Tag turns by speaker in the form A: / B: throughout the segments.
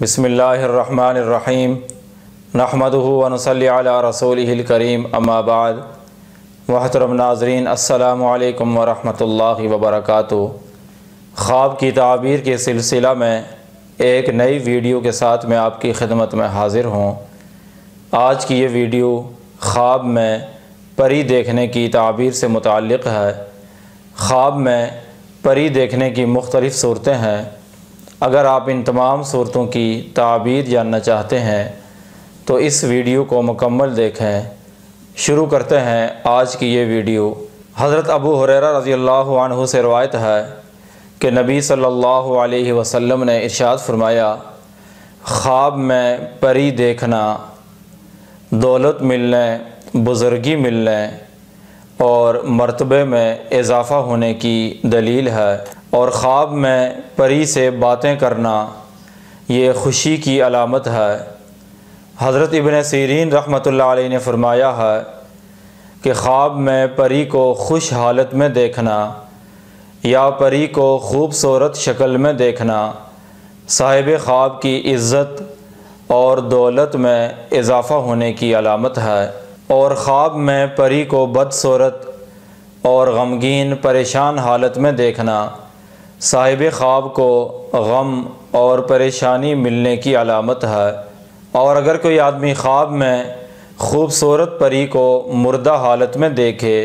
A: बिस्मिल्लाहिर्रहमानिर्रहीम नहमदुहु व नुसल्ली अला रसूलिहिल करीम अम्मा बाद। मुहतरम नाज़रीन, अस्सलामु अलैकुम व रहमतुल्लाहि व बरकातुहू। ख्वाब की ताबीर के सिलसिला में एक नई वीडियो के साथ मैं आपकी खिदमत में हाज़िर हूँ। आज की ये वीडियो ख्वाब में परी देखने की ताबीर से मुताल्लिक़ है। ख्वाब में परी देखने की मुख्तलिफ़ सूरतें हैं। अगर आप इन तमाम सूरतों की ताबीर जानना चाहते हैं तो इस वीडियो को मुकम्मल देखें। शुरू करते हैं आज की ये वीडियो। हज़रत अबू हुरैरा रज़ियल्लाहु अन्हु से रवायत है कि नबी सल्लल्लाहु अलैहि वसल्लम ने इरशाद फरमाया, ख्वाब में परी देखना दौलत मिलने, बुज़ुर्गी मिलने और मर्तबे में इजाफ़ा होने की दलील है। और ख्वाब में परी से बातें करना ये खुशी की अलामत है। हज़रत इब्न सीरीन रहमतुल्लाह अलैह ने फरमाया है कि ख्वाब में परी को खुश हालत में देखना या परी को खूबसूरत शक्ल में देखना साहिब ख्वाब की इज़्ज़त और दौलत में इजाफ़ा होने की अलामत है। और ख्वाब में परी को बदसूरत और गमगीन परेशान हालत में देखना साहिब ख्वाब को गम और परेशानी मिलने की अलामत है। और अगर कोई आदमी ख्वाब में खूबसूरत परी को मुर्दा हालत में देखे,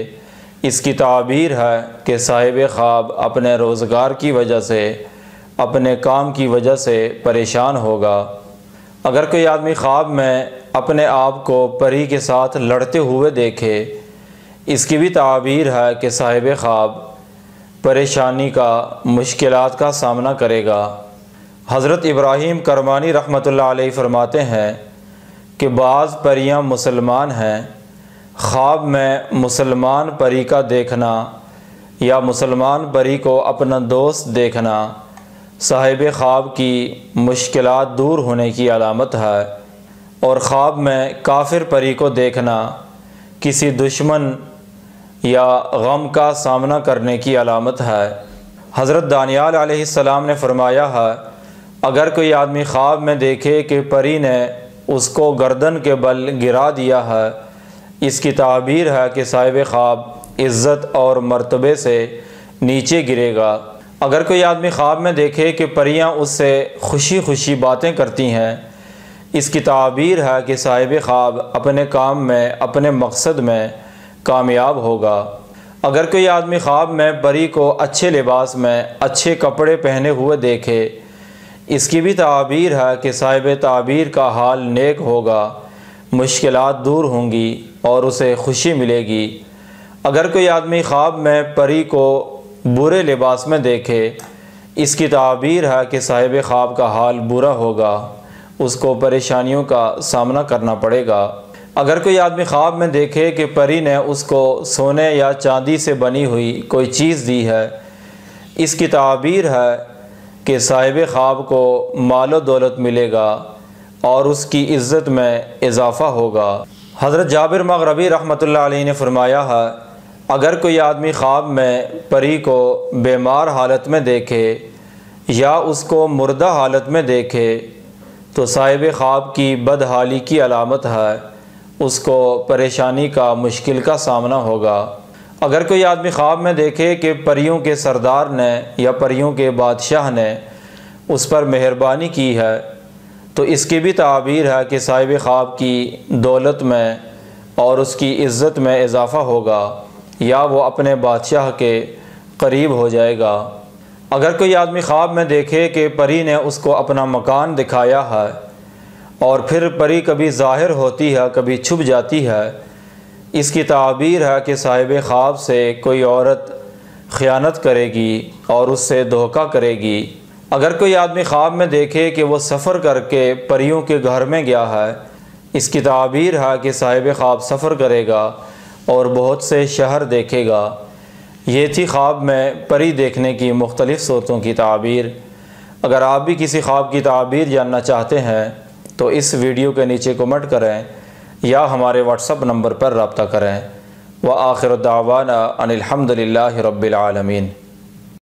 A: इसकी ताबीर है कि साहिब ख्वाब अपने रोज़गार की वजह से, अपने काम की वजह से परेशान होगा। अगर कोई आदमी ख्वाब में अपने आप को परी के साथ लड़ते हुए देखे, इसकी भी ताबीर है कि साहिब ख्वाब परेशानी का, मुश्किलात का सामना करेगा। हज़रत इब्राहीम करमानी रहमतुल्लाह अलैह फरमाते हैं कि बाज़ परियां मुसलमान हैं। ख्वाब में मुसलमान परी का देखना या मुसलमान परी को अपना दोस्त देखना साहिब ख्वाब की मुश्किलात दूर होने की अलामत है। और ख्वाब में काफिर परी को देखना किसी दुश्मन या गम का सामना करने की अलामत है। हज़रत दानियाल अलैहिस्सलाम ने फरमाया है, अगर कोई आदमी ख्वाब में देखे कि परी ने उसको गर्दन के बल गिरा दिया है, इसकी ताबीर है कि साहिब ख्वाब इज़्ज़त और मर्तबे से नीचे गिरेगा। अगर कोई आदमी ख्वाब में देखे कि परियां उससे खुशी खुशी बातें करती हैं, इसकी ताबीर है कि साहिब ख्वाब अपने काम में, अपने मकसद में कामयाब होगा। अगर कोई आदमी ख्वाब में परी को अच्छे लिबास में, अच्छे कपड़े पहने हुए देखे, इसकी भी ताबीर है कि साहिब ताबीर का हाल नेक होगा, मुश्किलात दूर होंगी और उसे खुशी मिलेगी। अगर कोई आदमी ख्वाब में परी को बुरे लिबास में देखे, इसकी ताबीर है कि साहिब ख्वाब का हाल बुरा होगा, उसको परेशानियों का सामना करना पड़ेगा। अगर कोई आदमी ख्वाब में देखे कि परी ने उसको सोने या चांदी से बनी हुई कोई चीज़ दी है, इसकी ताबीर है कि साहिब ख्वाब को मालो दौलत मिलेगा और उसकी इज़्ज़त में इजाफ़ा होगा। हज़रत जाबिर मग़रबी रहमतुल्लाह अलैह ने फरमाया है, अगर कोई आदमी ख्वाब में परी को बीमार हालत में देखे या उसको मुर्दा हालत में देखे तो साहिब ख्वाब की बदहाली की अलामत है, उसको परेशानी का, मुश्किल का सामना होगा। अगर कोई आदमी ख्वाब में देखे कि परियों के सरदार ने या परियों के बादशाह ने उस पर मेहरबानी की है, तो इसकी भी ताबीर है कि साहिब ख्वाब की दौलत में और उसकी इज़्ज़त में इजाफ़ा होगा या वो अपने बादशाह के करीब हो जाएगा। अगर कोई आदमी ख्वाब में देखे कि परी ने उसको अपना मकान दिखाया है और फिर परी कभी ज़ाहिर होती है, कभी छुप जाती है, इसकी ताबीर है कि साहिब ख्वाब से कोई औरत ख़यानत करेगी और उससे धोखा करेगी। अगर कोई आदमी ख्वाब में देखे कि वो सफ़र करके परियों के घर में गया है, इसकी ताबीर है कि साहिब ख्वाब सफ़र करेगा और बहुत से शहर देखेगा। ये थी ख्वाब में परी देखने की मुख्तलिफ़ सूरतों की ताबीर। अगर आप भी किसी ख्वाब की ताबीर जानना चाहते हैं तो इस वीडियो के नीचे कमेंट करें या हमारे व्हाट्सएप नंबर पर रब्ता करें। व आखिर दावाना अनिल हम्दुलिल्लाहि रब्बिल आलमीन।